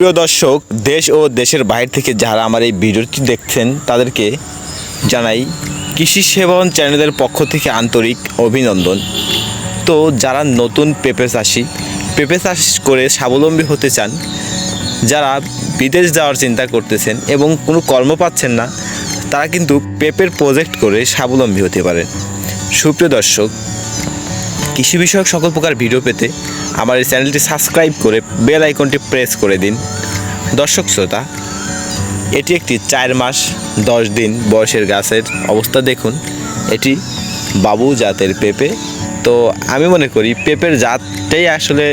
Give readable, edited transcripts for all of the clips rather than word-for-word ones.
প্রিয় দর্শক, দেশ ও দেশের বাইরে থেকে যারা আমার এই ভিডিওটি দেখছেন তাদেরকে জানাই কৃষি সেবন চ্যানেলের পক্ষ থেকে আন্তরিক অভিনন্দন। তো যারা নতুন পেঁপে চাষ করে স্বাবলম্বী হতে চান, যারা বিদেশ যাওয়ার চিন্তা করতেছেন এবং কোনো কর্ম পাচ্ছেন না, তারা কিন্তু পেঁপের প্রজেক্ট করে স্বাবলম্বী হতে পারেন। সুপ্রিয় দর্শক, কৃষি বিষয়ক সকল প্রকার ভিডিও পেতে আমার এই চ্যানেলটি সাবস্ক্রাইব করে বেল আইকনটি প্রেস করে দিন। দর্শক শ্রোতা, এটি একটি 4 মাস 10 দিন বয়সের গাছের অবস্থা দেখুন। এটি বাবু জাতের পেঁপে। তো আমি মনে করি পেঁপের জাতটাই আসলে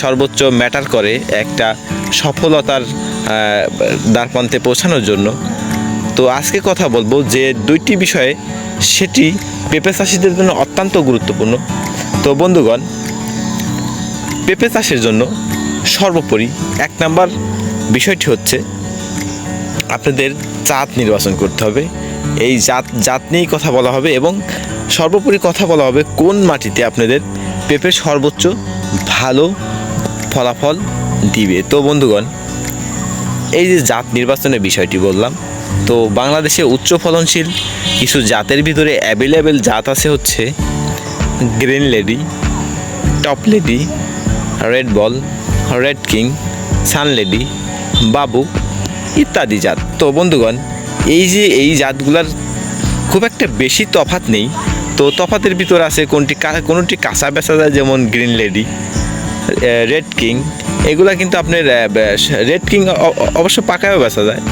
সর্বোচ্চ ম্যাটার করে একটা সফলতার দ্বারপ্রান্তে পৌঁছানোর জন্য। তো আজকে কথা বলবো যে দুইটি বিষয়ে, সেটি পেঁপে চাষিদের জন্য অত্যন্ত গুরুত্বপূর্ণ। তো বন্ধুগণ, পেঁপে চাষের জন্য সর্বোপরি 1 নাম্বার বিষয়টি হচ্ছে আপনাদের জাত নির্বাচন করতে হবে। এই জাত নিয়েই কথা বলা হবে এবং সর্বোপরি কথা বলা হবে কোন মাটিতে আপনাদের পেঁপে সর্বোচ্চ ভালো ফলাফল দিবে। তো বন্ধুগণ, এই যে জাত নির্বাচনের বিষয়টি বললাম, তো বাংলাদেশে উচ্চ ফলনশীল কিছু জাতের ভিতরে অ্যাভেলেবেল জাত আছে হচ্ছে green lady, top lady, red ball, red king, sun lady, Babu ইত্যাদি জাত। তো বন্ধুগণ, এই জাতগুলোর খুব একটা বেশি তফাৎ নেই। তো তফাতের ভিতর আছে কোনোটি কাঁচা বেচা যায়, যেমন গ্রিন লেডি, রেড কিং। এগুলা কিন্তু আপনার রেড কিং অবশ্য পাকায়ও বেচা যায়,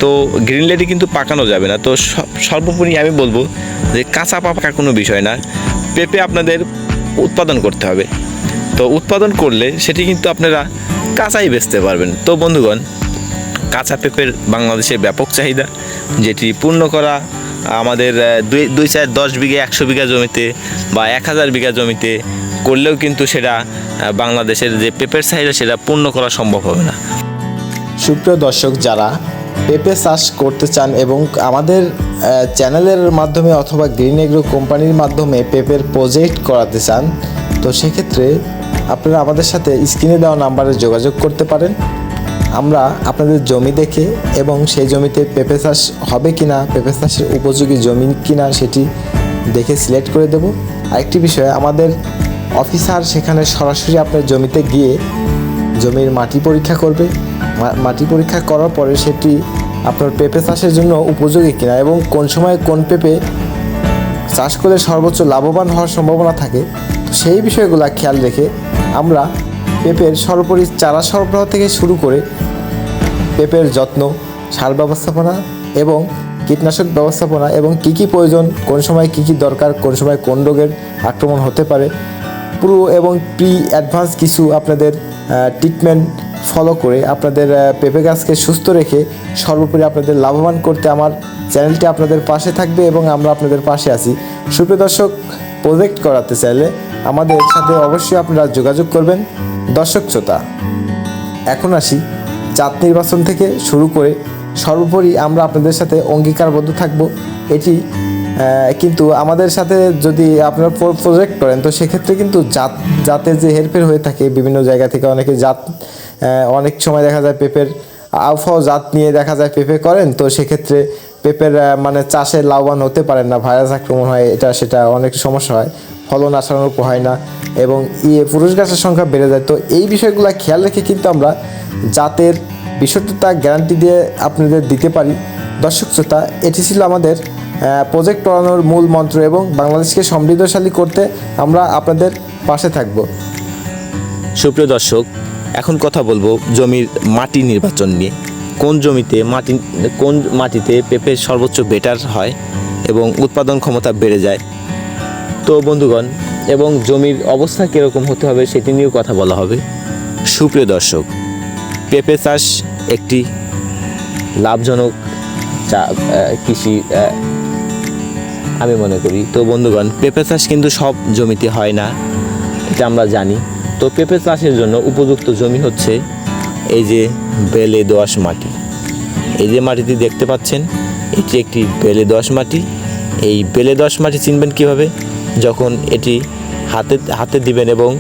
তো গ্রিন লেডি কিন্তু পাকানো যাবে না। তো সর্বোপরি আমি বলবো যে কাঁচা পাকা কোনো বিষয় না, পেঁপে আপনাদের উৎপাদন করতে হবে। তো উৎপাদন করলে সেটি কিন্তু আপনারা কাঁচাই বেচতে পারবেন। তো বন্ধুগণ, কাঁচা পেঁপের বাংলাদেশে ব্যাপক চাহিদা, যেটি পূর্ণ করা আমাদের 2-4-10 বিঘা 100 বিঘা জমিতে বা 1000 বিঘা জমিতে করলেও কিন্তু সেটা বাংলাদেশের যে পেঁপের চাহিদা সেটা পূর্ণ করা সম্ভব হবে না। সুপ্রিয় দর্শক, যারা পেঁপে চাষ করতে চান এবং আমাদের চ্যানেলের মাধ্যমে অথবা গ্রিন এগ্রো কোম্পানির মাধ্যমে পেঁপের প্রজেক্ট করাতে চান, তো সেক্ষেত্রে আপনারা আমাদের সাথে স্ক্রিনে দেওয়া নাম্বারে যোগাযোগ করতে পারেন। আমরা আপনাদের জমি দেখে এবং সেই জমিতে পেঁপে চাষ হবে কিনা, পেঁপে চাষের উপযোগী জমি কিনা সেটি দেখে সিলেক্ট করে দেব। আরেকটি বিষয়, আমাদের অফিসার সেখানে সরাসরি আপনার জমিতে গিয়ে জমির মাটি পরীক্ষা করবে। মাটি পরীক্ষা করার পরে সেটি আপনার পেঁপে চাষের জন্য উপযোগী কিনা এবং কোন সময় কোন পেঁপে চাষ করলে সর্বোচ্চ লাভবান হওয়ার সম্ভাবনা থাকে, তো সেই বিষয়গুলো খেয়াল রেখে আমরা পেঁপের সর্বোপরি চারা সরবরাহ থেকে শুরু করে পেঁপের যত্ন, সার ব্যবস্থাপনা এবং কীটনাশক ব্যবস্থাপনা এবং কী কী প্রয়োজন, কোন সময় কী কী দরকার, কোন সময় কোন রোগের আক্রমণ হতে পারে, পুরো এবং অ্যাডভান্স কিছু আপনাদের ট্রিটমেন্ট ফলো করে আপনাদের পেঁপে গাছকে সুস্থ রেখে সর্বোপরি আপনাদের লাভবান করতে আমার চ্যানেলটি আপনাদের পাশে থাকবে এবং আমরা আপনাদের পাশে আছি। সুপ্রিয় দর্শক, প্রজেক্ট করাতে চাইলে আমাদের সাথে অবশ্যই আপনারা যোগাযোগ করবেন। দর্শক শ্রোতা, এখন আসি জাত নির্বাচন থেকে শুরু করে সর্বোপরি আমরা আপনাদের সাথে অঙ্গীকারবদ্ধ থাকব। এটি কিন্তু আমাদের সাথে যদি আপনারা প্রজেক্ট করেন, তো সেক্ষেত্রে কিন্তু জাতের যে হেরফের হয়ে থাকে বিভিন্ন জায়গা থেকে অনেকে জাত, অনেক সময় দেখা যায় পেঁপের আউফাও জাত নিয়ে দেখা যায় পেঁপে করেন, তো সেক্ষেত্রে পেঁপের মানে চাষে লাভবান হতে পারেন না, ভাইরাস আক্রমণ হয়, এটা সেটা অনেক সমস্যা হয়, ফলন আসানোর হয় না এবং পুরুষ গাছের সংখ্যা বেড়ে যায়। তো এই বিষয়গুলো খেয়াল রেখে কিন্তু আমরা জাতের বিশুদ্ধতা গ্যারান্টি দিয়ে আপনাদের দিতে পারি। দর্শক শ্রোতা, এটি ছিল আমাদের প্রজেক্ট করানোর মূল মন্ত্র এবং বাংলাদেশকে সমৃদ্ধশালী করতে আমরা আপনাদের পাশে থাকব। সুপ্রিয় দর্শক, এখন কথা বলবো জমির মাটি নির্বাচন নিয়ে। কোন মাটিতে পেঁপে সর্বোচ্চ বেটার হয় এবং উৎপাদন ক্ষমতা বেড়ে যায়। তো বন্ধুগণ, এবং জমির অবস্থা কীরকম হতে হবে সেটি নিয়েও কথা বলা হবে। সুপ্রিয় দর্শক, পেঁপে চাষ একটি লাভজনক কৃষি আমি মনে করি। তো বন্ধুগণ, পেঁপে চাষ কিন্তু সব জমিতে হয় না, এটা আমরা জানি। তো পেঁপে চাষের জন্য উপযুক্ত জমি হচ্ছে এই যে বেলে দোআঁশ মাটি। এই যে মাটিটি দেখতে পাচ্ছেন, এটি একটি বেলে দোআঁশ মাটি। এই বেলে দোআঁশ মাটি চিনবেন কীভাবে? যখন এটি হাতে দিবেন এবং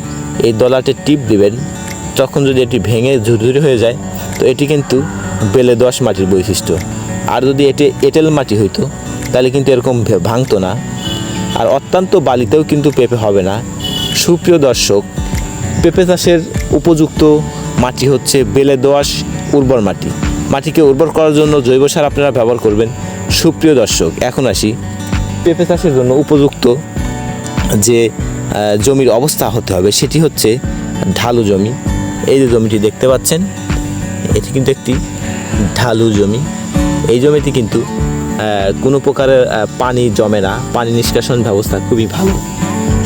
এই দলাটে টিপ দিবেন, তখন যদি এটি ভেঙে ঝুরঝুরি হয়ে যায় তো এটি কিন্তু বেলে দোআঁশ মাটির বৈশিষ্ট্য। আর যদি এঁটেল মাটি হইতো তাহলে কিন্তু এরকম ভাঙতো না। আর অত্যন্ত বালিতেও কিন্তু পেঁপে হবে না। সুপ্রিয় দর্শক, পেঁপে চাষের উপযুক্ত মাটি হচ্ছে বেলে দোআঁশ উর্বর মাটি। মাটিকে উর্বর করার জন্য জৈব সার আপনারা ব্যবহার করবেন। সুপ্রিয় দর্শক, এখন আসি পেঁপে চাষের জন্য উপযুক্ত যে জমির অবস্থা হতে হবে সেটি হচ্ছে ঢালু জমি। এই যে জমিটি দেখতে পাচ্ছেন, এটি কিন্তু একটি ঢালু জমি। এই জমিতে কিন্তু কোনো প্রকারের পানি জমে না, পানি নিষ্কাশন ব্যবস্থা খুবই ভালো।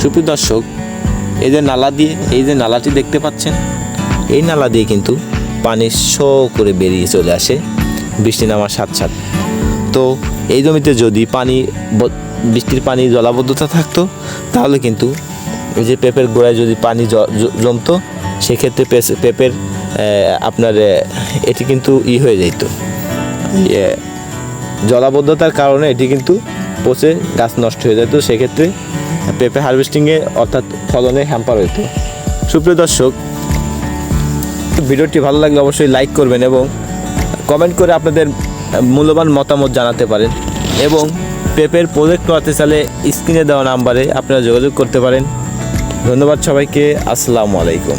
সুপ্রিয় দর্শক, এই যে নালাটি দেখতে পাচ্ছেন, এই নালা দিয়ে কিন্তু পানি শো করে বেরিয়ে চলে আসে বৃষ্টি নামার সাথে সাথে। তো এই জমিতে যদি বৃষ্টির পানি জলাবদ্ধতা থাকতো তাহলে কিন্তু এই যে পেঁপের গোড়ায় যদি পানি জমতো সেক্ষেত্রে পেঁপের আপনার এটি কিন্তু হয়ে যেত, জলাবদ্ধতার কারণে এটি কিন্তু পচে গাছ নষ্ট হয়ে যেত। সেক্ষেত্রে পেঁপে হারভেস্টিংয়ে অর্থাৎ ফলনে হ্যাম্পার হইতো। সুপ্রিয় দর্শক, ভিডিওটি ভালো লাগলে অবশ্যই লাইক করবেন এবং কমেন্ট করে আপনাদের মূল্যবান মতামত জানাতে পারেন। এবং পেঁপের প্রজেক্ট করাতে চাইলে স্ক্রিনে দেওয়া নাম্বারে আপনারা যোগাযোগ করতে পারেন। ধন্যবাদ সবাইকে। আসসালামু আলাইকুম।